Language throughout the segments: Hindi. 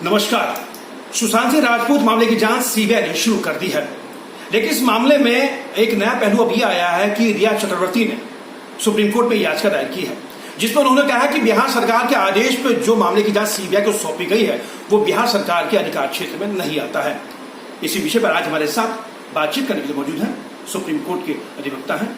नमस्कार। सुशांत सिंह राजपूत मामले की जांच सीबीआई ने शुरू कर दी है, लेकिन इस मामले में एक नया पहलू अब यह आया है कि रिया चक्रवर्ती ने सुप्रीम कोर्ट में याचिका दायर की है, जिसमें उन्होंने कहा है कि बिहार सरकार के आदेश पर जो मामले की जांच सीबीआई को सौंपी गई है वो बिहार सरकार के अधिकार क्षेत्र में नहीं आता है। इसी विषय पर आज हमारे साथ बातचीत करने के लिए मौजूद है सुप्रीम कोर्ट के अधिवक्ता हैं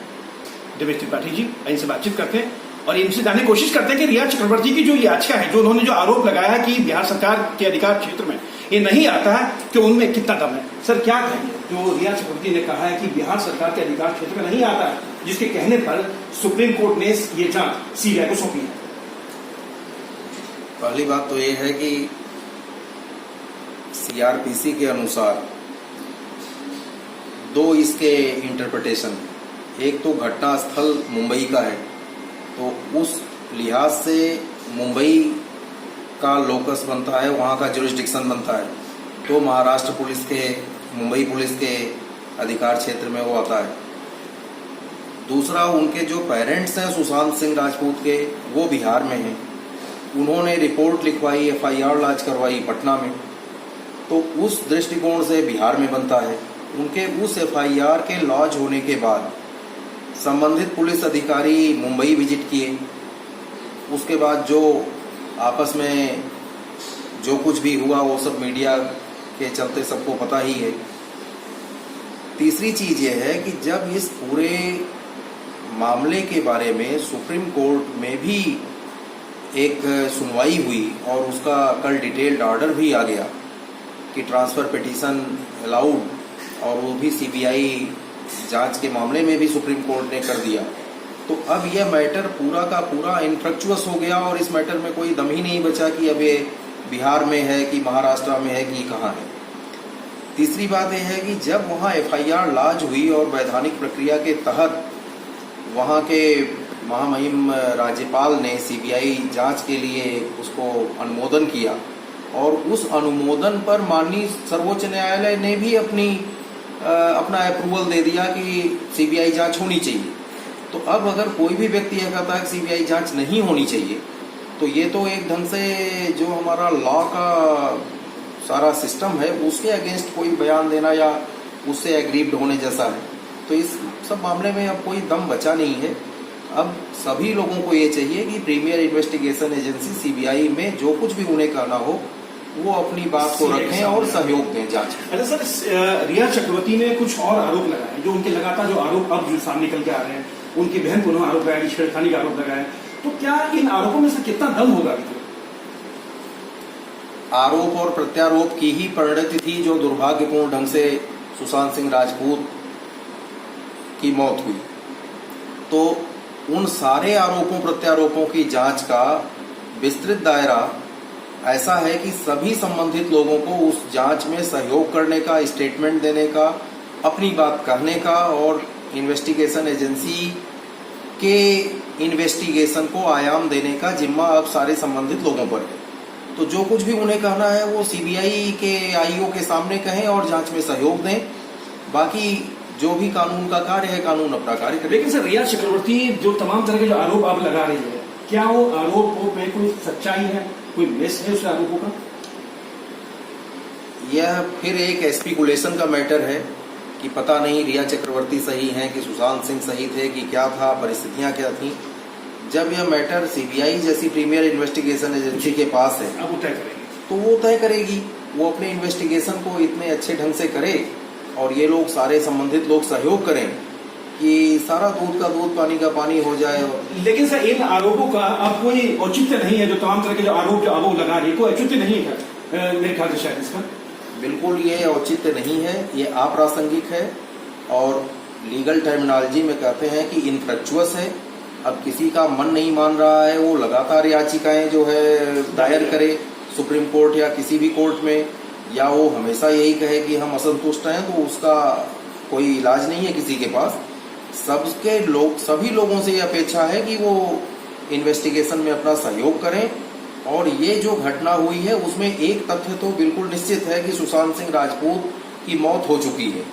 देवेश त्रिपाठी जी। इनसे बातचीत करते हैं और इनसे जानने की कोशिश करते हैं कि रिया चक्रवर्ती की जो याचिका है, जो उन्होंने जो आरोप लगाया है कि बिहार सरकार के अधिकार क्षेत्र में ये नहीं आता है, कि उनमें कितना दम है। सर, क्या कहेंगे जो रिया चक्रवर्ती ने कहा है कि बिहार सरकार के अधिकार क्षेत्र में नहीं आता है, जिसके कहने पर सुप्रीम कोर्ट ने ये जांच सीबीआई को सौंपी है? पहली बात तो ये है कि सीआरपीसी के अनुसार दो इसके इंटरप्रिटेशन, एक तो घटना स्थल मुंबई का है, तो उस लिहाज से मुंबई का लोकस बनता है, वहाँ का जुरिस्डिक्शन बनता है, तो महाराष्ट्र पुलिस के, मुंबई पुलिस के अधिकार क्षेत्र में वो आता है। दूसरा, उनके जो पेरेंट्स हैं सुशांत सिंह राजपूत के, वो बिहार में हैं। उन्होंने रिपोर्ट लिखवाई, एफआईआर लॉन्च करवाई पटना में, तो उस दृष्टिकोण से बिहार में बनता है। उनके उस एफआईआर के लॉन्च होने के बाद संबंधित पुलिस अधिकारी मुंबई विजिट किए। उसके बाद जो आपस में जो कुछ भी हुआ वो सब मीडिया के चलते सबको पता ही है। तीसरी चीज ये है कि जब इस पूरे मामले के बारे में सुप्रीम कोर्ट में भी एक सुनवाई हुई और उसका कल डिटेल्ड ऑर्डर भी आ गया कि ट्रांसफर पिटीशन अलाउड, और वो भी सीबीआई जांच के मामले में भी सुप्रीम कोर्ट ने कर दिया, तो अब यह मैटर पूरा का पूरा इनफ्रक्चुअस हो गया और इस मैटर में कोई दम ही नहीं बचा कि अब ये बिहार में है कि महाराष्ट्र में है कि कहाँ है। तीसरी बात यह है कि जब वहाँ एफआईआर लॉन्च हुई और वैधानिक प्रक्रिया के तहत वहाँ के महामहिम राज्यपाल ने सीबीआई जांच के लिए उसको अनुमोदन किया, और उस अनुमोदन पर माननीय सर्वोच्च न्यायालय ने भी अपना अप्रूवल दे दिया कि सीबीआई जांच होनी चाहिए। तो अब अगर कोई भी व्यक्ति यह कहता है कि सीबीआई जांच नहीं होनी चाहिए, तो ये तो एक ढंग से जो हमारा लॉ का सारा सिस्टम है उसके अगेंस्ट कोई बयान देना या उससे एग्रीव्ड होने जैसा है। तो इस सब मामले में अब कोई दम बचा नहीं है। अब सभी लोगों को ये चाहिए कि प्रीमियर इन्वेस्टिगेशन एजेंसी सीबीआई में जो कुछ भी उन्हें करना हो वो अपनी बात को रखें और सहयोग दें जांच। अच्छा सर, रिया चक्रवर्ती ने कुछ और आरोप लगाए, जो उनके लगातार जो आरोप अब जो सामने निकल के आ रहे हैं, उनकी बहन को उन्होंने आरोप लगाया, छेड़खानी का आरोप लगाया, तो क्या इन आरोपों में से कितना दम होगा? आरोप और प्रत्यारोप की ही परिणति थी जो दुर्भाग्यपूर्ण ढंग से सुशांत सिंह राजपूत की मौत हुई। तो उन सारे आरोपों प्रत्यारोपों की जांच का विस्तृत दायरा ऐसा है कि सभी संबंधित लोगों को उस जांच में सहयोग करने का, स्टेटमेंट देने का, अपनी बात कहने का, और इन्वेस्टिगेशन एजेंसी के इन्वेस्टिगेशन को आयाम देने का जिम्मा अब सारे संबंधित लोगों पर है। तो जो कुछ भी उन्हें कहना है वो सीबीआई के आईओ के सामने कहें और जांच में सहयोग दें। बाकी जो भी कानून का कार्य है, कानून अपना कार्य करे। लेकिन सर, रिया चक्रवर्ती जो तमाम तरह के जो आरोप आप लगा रही है, क्या वो आरोप में कोई सच्चाई है, कोई बेस है उस आरोपों का? यह फिर एक स्पेकुलेशन का मैटर है कि पता नहीं रिया चक्रवर्ती सही हैं कि सुशांत सिंह सही थे कि क्या था, परिस्थितियां क्या थी। जब यह मैटर सीबीआई जैसी प्रीमियर इन्वेस्टिगेशन एजेंसी के पास है, अब वो तय करेगी, तो वो तय करेगी। वो अपने इन्वेस्टिगेशन को इतने अच्छे ढंग से करे और ये लोग सारे संबंधित लोग सहयोग करें कि सारा दूध का दूध, पानी का पानी हो जाए। लेकिन सर, इन आरोपों का अब कोई औचित्य नहीं है, जो तमाम तरह के जो आरोप जो अब लगा रही है, कोई औचित्य नहीं है मेरे ख्याल से शायद इसका। बिल्कुल ये औचित्य नहीं है, ये अप्रासंगिक है और लीगल टर्मिनोलॉजी में कहते हैं कि इनफ्रक्चुअस है। अब किसी का मन नहीं मान रहा है, वो लगातार याचिकाएं जो है दायर करे सुप्रीम कोर्ट या किसी भी कोर्ट में, या वो हमेशा यही कहे कि हम असंतुष्ट हैं, तो उसका कोई इलाज नहीं है किसी के पास। सभी लोगों से ये अपेक्षा है कि वो इन्वेस्टिगेशन में अपना सहयोग करें। और ये जो घटना हुई है उसमें एक तथ्य तो बिल्कुल निश्चित है कि सुशांत सिंह राजपूत की मौत हो चुकी है।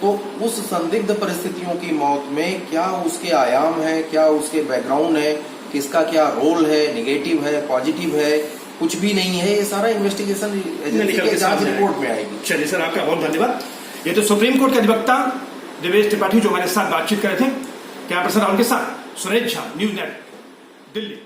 तो उस संदिग्ध परिस्थितियों की मौत में क्या उसके आयाम है, क्या उसके बैकग्राउंड है, किसका क्या रोल है, निगेटिव है, पॉजिटिव है, कुछ भी नहीं है, ये सारा इन्वेस्टिगेशन एजेंसी निकल के के जांच सामने रिपोर्ट में आएगी। चलिए सर, आपका बहुत धन्यवाद। ये तो सुप्रीम कोर्ट के अधिवक्ता देवेश त्रिपाठी जो हमारे साथ बातचीत कर रहे थे। कैमरा पर्सन राहुल के साथ सुरेश झा, न्यूज नेट, दिल्ली।